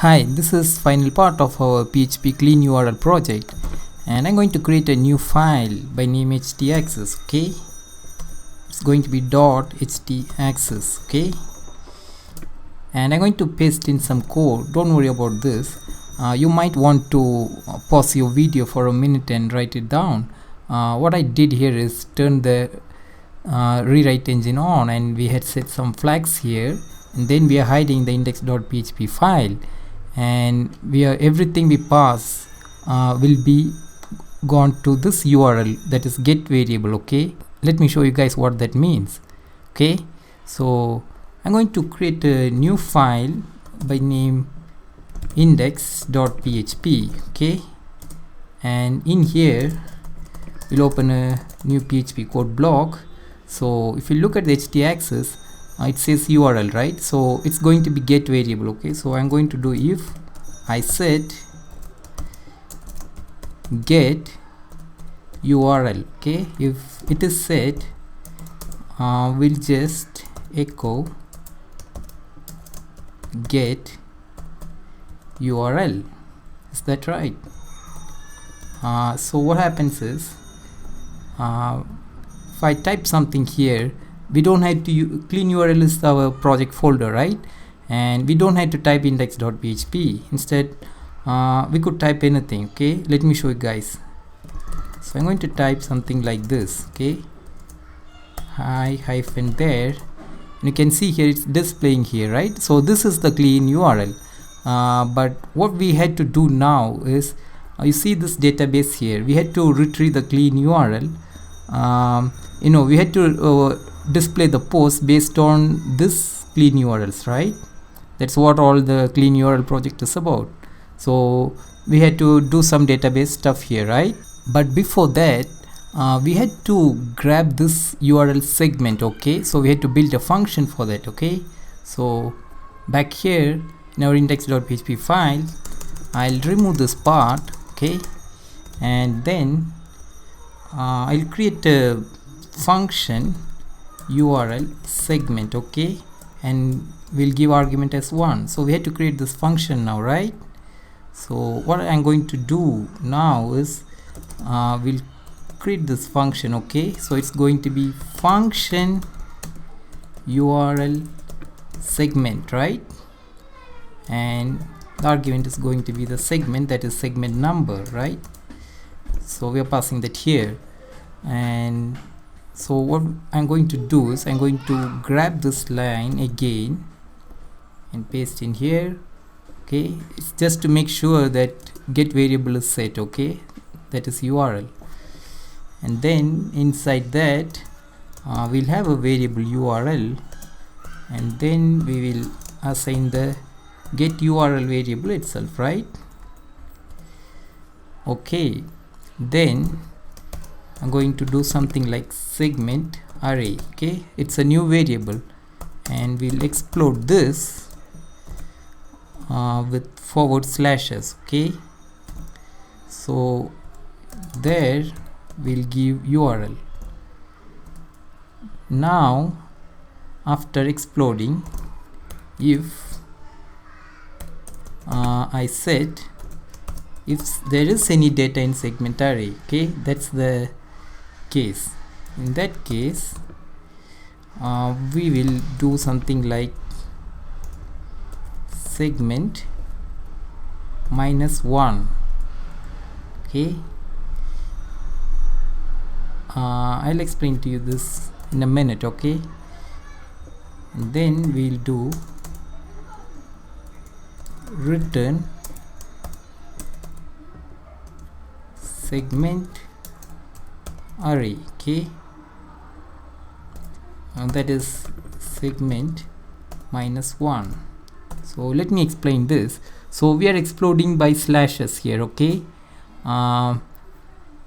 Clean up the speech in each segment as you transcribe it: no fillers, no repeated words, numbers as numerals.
Hi, this is final part of our PHP clean URL project, and I'm going to create a new file by name htaccess. Okay, it's going to be .htaccess. Okay, and I'm going to paste in some code. Don't worry about this. You might want to pause your video for a minute and write it down. What I did here is turn the rewrite engine on, and we had set some flags here, and then we are hiding the index.php file, and everything we pass will be gone to this URL, that is get variable. Okay, let me show you guys what that means. Okay, so I'm going to create a new file by name index.php. okay, and in here we'll open a new PHP code block. So if you look at the htaccess, it says URL, right? So it's going to be get variable. Okay, so I'm going to do if I set get URL. Okay, if it is set, we'll just echo get URL. Is that right? So what happens is, if I type something here, we don't have to clean URL is our project folder, right? And we don't have to type index.php. Instead, we could type anything. Okay, let me show you guys. So I'm going to type something like this. Okay, hi hyphen there, and you can see here it's displaying here, right? So this is the clean URL. But what we had to do now is, you see this database here, we had to retrieve the clean URL. We had to display the post based on this clean URLs, right? That's what all the clean URL project is about. So we had to do some database stuff here, right? But before that, we had to grab this URL segment. Okay, so we had to build a function for that. Okay, so back here in our index.php file, I'll remove this part. Okay, and then I'll create a function URL segment. Okay, and we'll give argument as 1. So we had to create this function now, right? So what I'm going to do now is, we'll create this function. Okay, so it's going to be function URL segment, right? And the argument is going to be the segment, that is segment number, right? So we are passing that here. And so what I'm going to do is, I'm going to grab this line again and paste in here. Okay, it's just to make sure that get variable is set. Okay, that is URL, and then inside that we'll have a variable URL, and then we will assign the get URL variable itself, right? Okay, then I'm going to do something like segment array. Okay, it's a new variable, and we'll explode this with forward slashes. Okay, so there we'll give URL. Now after exploding, if I set if there is any data in segment array, okay, that's the case. In that case, we will do something like segment -1. Okay, I'll explain to you this in a minute. Okay, and then we'll do return segment array. Okay, and that is segment -1. So let me explain this. So we are exploding by slashes here. Okay,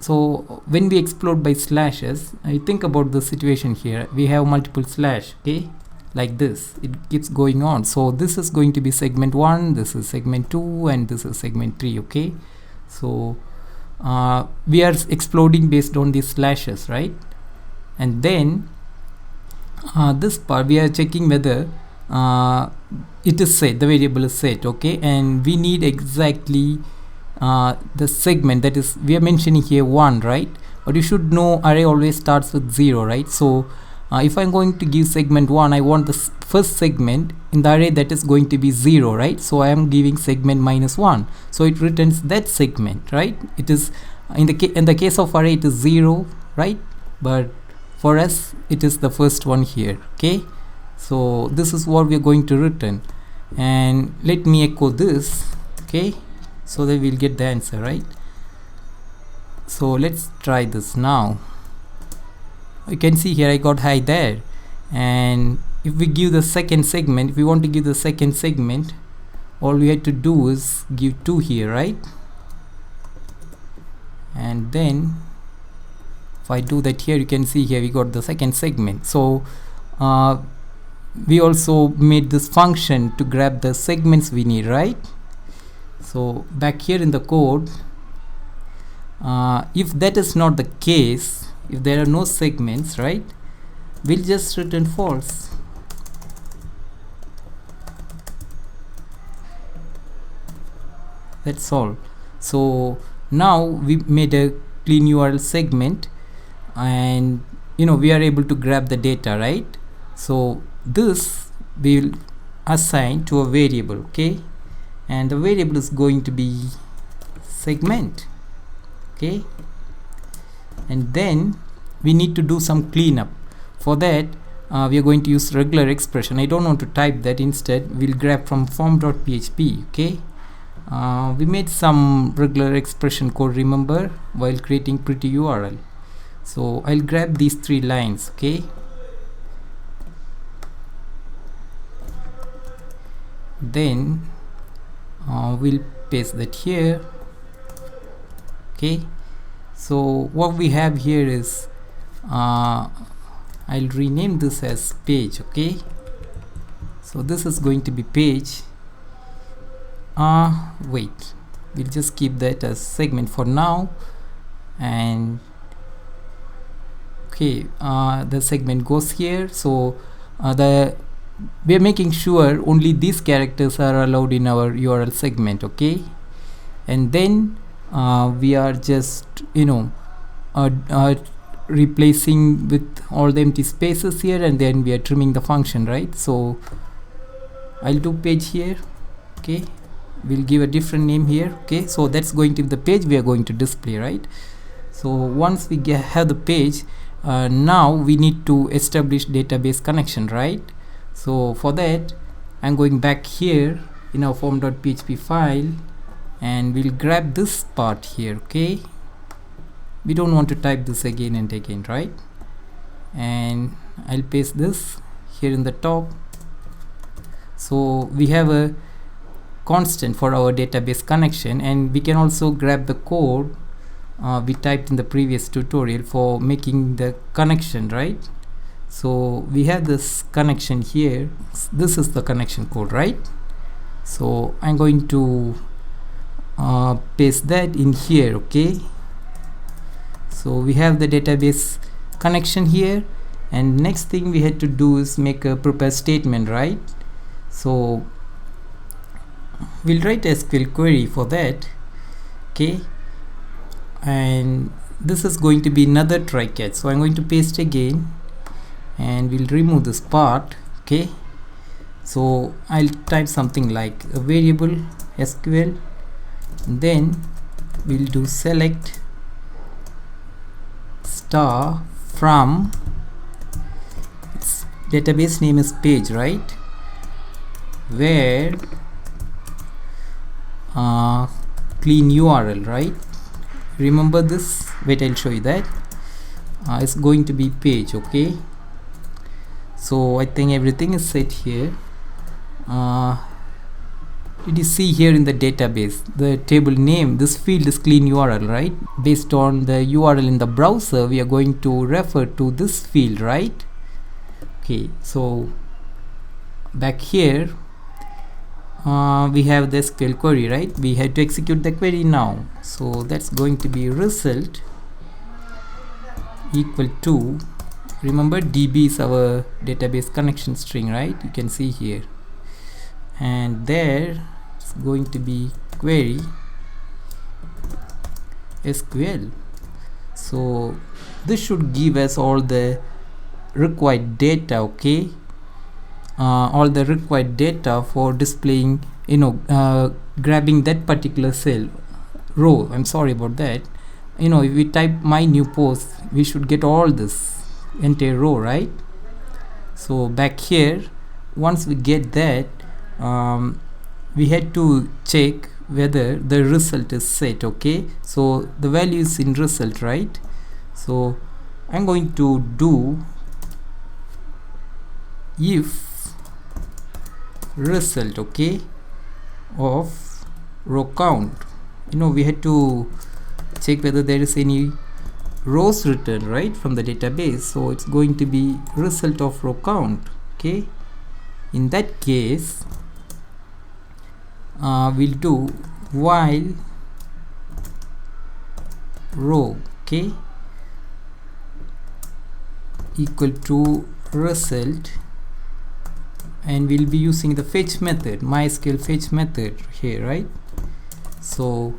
so when we explode by slashes, I think about the situation here. We have multiple slash. Okay, like this, it keeps going on. So this is going to be segment 1, this is segment 2, and this is segment 3. Okay, so we are exploding based on these slashes, right? And then this part we are checking whether it is set, the variable is set, okay, and we need exactly the segment, that is we are mentioning here 1, right? But you should know array always starts with 0, right? So if I'm going to give segment 1, I want the first segment in the array that is going to be 0, right? So I am giving segment -1, so it returns that segment, right? It is in the case of array it is 0, right? But for us it is the first one here, okay? So this is what we are going to return, and let me echo this, okay, so that we'll get the answer, right? So let's try this now. You can see here I got high there, and if we give the second segment, if we want to give the second segment, all we had to do is give 2 here, right? And then if I do that here, you can see here we got the second segment. So we also made this function to grab the segments we need, right? So back here in the code, if that is not the case, if there are no segments, right, we'll just return false. That's all. So now we made a clean URL segment, and we are able to grab the data, right? So this we will assign to a variable, okay, and the variable is going to be segment, okay, and then we need to do some cleanup. For that we are going to use regular expression. I don't want to type that, instead we'll grab from form.php, okay. We made some regular expression code, remember, while creating pretty URL. So I'll grab these 3 lines, okay, then we'll paste that here, okay. So what we have here is I'll rename this as page, okay. So this is going to be page. Wait, we'll just keep that as segment for now, and okay, the segment goes here. So we are making sure only these characters are allowed in our URL segment, okay, and then we are just replacing with all the empty spaces here, and then we are trimming the function, right? So I'll do page here, okay, we'll give a different name here, okay. So that's going to be the page we are going to display, right? So once we have the page, now we need to establish database connection, right? So for that I'm going back here in our form.php file, and we'll grab this part here, okay. We don't want to type this again and again, right? And I'll paste this here in the top. So we have a constant for our database connection, and we can also grab the code we typed in the previous tutorial for making the connection, right? So we have this connection here. This is the connection code, right? So I'm going to paste that in here, okay. So we have the database connection here, and next thing we had to do is make a prepare statement, right? So we'll write a SQL query for that, okay, and this is going to be another try catch. So I'm going to paste again, and we'll remove this part, okay. So I'll type something like a variable SQL, then we'll do select star from, its database name is page, right, where clean URL, right? Remember this, wait, I'll show you that. It's going to be page, okay. So I think everything is set here. Did you see here in the database, the table name, this field is clean URL, right? Based on the URL in the browser, we are going to refer to this field, right? Okay, so back here we have the SQL query, right? We had to execute the query now. So that's going to be result equal to remember DB is our database connection string, right? You can see here, and there it's going to be query SQL. So this should give us all the required data, okay? All the required data for displaying, grabbing that particular cell row. I'm sorry about that. If we type my new post, we should get all this entire row, right? So back here, once we get that, we had to check whether the result is set, okay? So the value is in result, right? So I'm going to do if result, okay, of row count. We had to check whether there is any rows returned, right, from the database. So it's going to be result of row count, okay? In that case, we'll do while row, okay, equal to result, and we'll be using the fetch method, MySQL fetch method here, right? So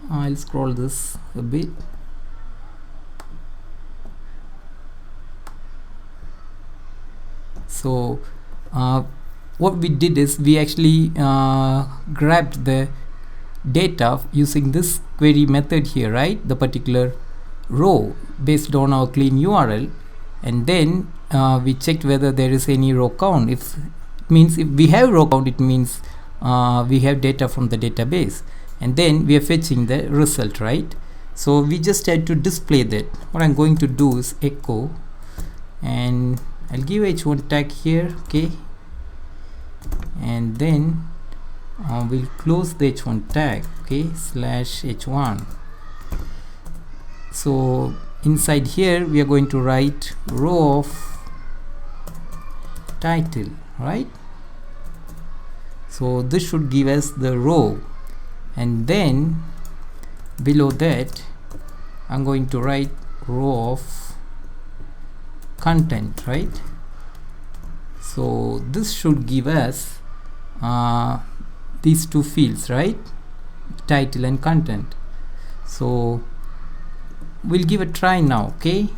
I'll scroll this a bit. So what we did is we actually grabbed the data using this query method here, right? The particular row based on our clean URL, and then we checked whether there is any row count. If we have row count, it means we have data from the database, and then we are fetching the result, right? So we just had to display that. What I'm going to do is echo, and I'll give h1 tag here, okay, and then we'll close the h1 tag, okay, /h1. So inside here we are going to write row of title, right? So this should give us the row, and then below that I'm going to write row of content, right? So this should give us these two fields, right? Title and content. So we'll give a try now, okay?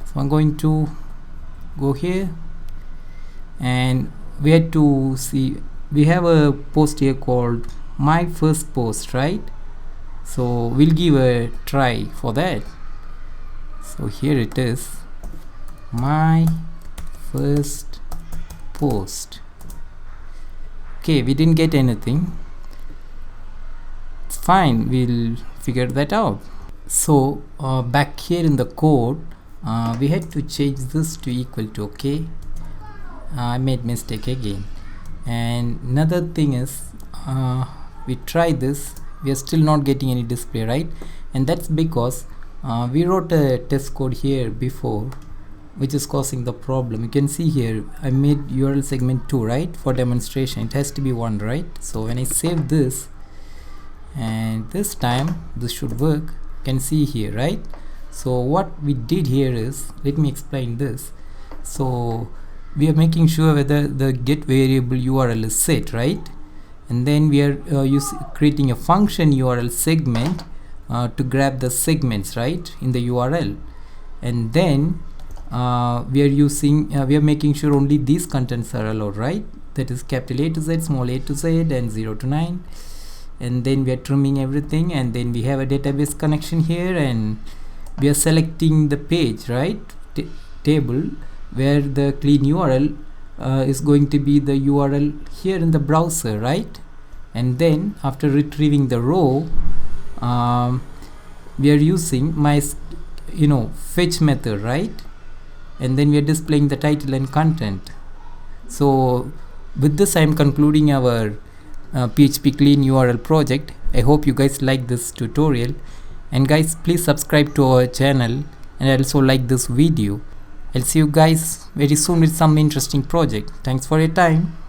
So I'm going to go here, and we had to see, we have a post here called my first post, right? So we'll give a try for that. So here it is, my first post. Okay, we didn't get anything. It's fine, we'll figure that out. So back here in the code, we had to change this to equal to, okay? I made mistake again. And another thing is, we try this, we are still not getting any display, right? And that's because we wrote a test code here before, which is causing the problem. You can see here I made URL segment 2, right? For demonstration it has to be 1, right? So when I save this, and this time this should work, you can see here, right? So what we did here is, let me explain this. So we are making sure whether the get variable URL is set, right? And then we are creating a function URL segment to grab the segments, right, in the URL. And then we are making sure only these contents are allowed, right? That is capital A to Z, small a to Z, and 0 to 9. And then we are trimming everything, and then we have a database connection here, and we are selecting the page, right, table, where the clean URL is going to be the URL here in the browser, right? And then after retrieving the row, we are using my fetch method, right? And then we are displaying the title and content. So with this I am concluding our PHP clean URL project. I hope you guys like this tutorial, and guys, please subscribe to our channel and also like this video. I'll see you guys very soon with some interesting project. Thanks for your time.